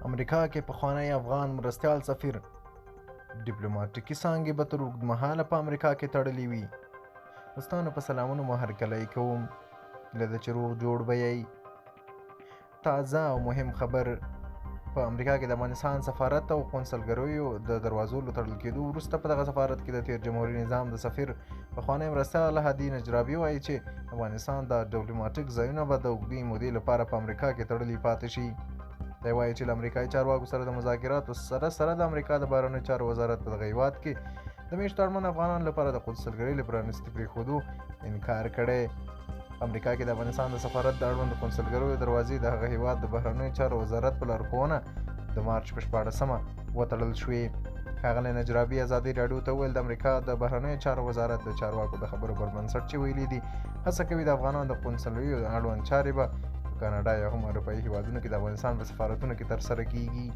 امریکا کې پخوانی افغان مرستیال سفیر ډیپلوماټیکي څانګې به تر اوږدمهاله په امریکا کې تړلې وي. دوستانو په سلامونو مو هرکلی کوم، له ده چې روغ جوړ به یئ. تازه او مهم خبر: په امریکا کې د افغانستان سفارت او قونسلګریو د دروازو له تړل کېدو وروسته په دغه سفارت کې د تیر جمهوري نظام د سفیر پخوانی مرستیال هادي نجرابي وایي چې افغانستان د ډیپلوماټیک ځایونه به د اوږدې مودې لپاره په امریکا کې تړلي پاتې شي. دی وایي چې له امریکایي چارواکو سره د مذاکراتو سره د امریکا د بهرنیو چارو وزارت په دغه هیواد کې د میشتو اړمنو افغانانو لپاره د قونسلګرۍ له پرانیستي پرېښودو انکار کړی. امریکا کې د افغانستان د سفارت د اړوندو قونسلګریو دروازې د هغه هیواد د بهرنیو چارو وزارت په لارښوونه د مارچ په 14مه وتړل شوې. ښاغلی نجرابي ازادي راډیو ته وویل د امریکا د بهرنیو چارو وزارت د چارواکو د خبرو پر بنسټ چې ویلي دي هڅه کوي د افغانانو د قونسلګریو اړوند چارې به په کاناډا یا هم اروپایي هیوادونو کې د افغانستان په سفارتونو کې ترسره کیږي.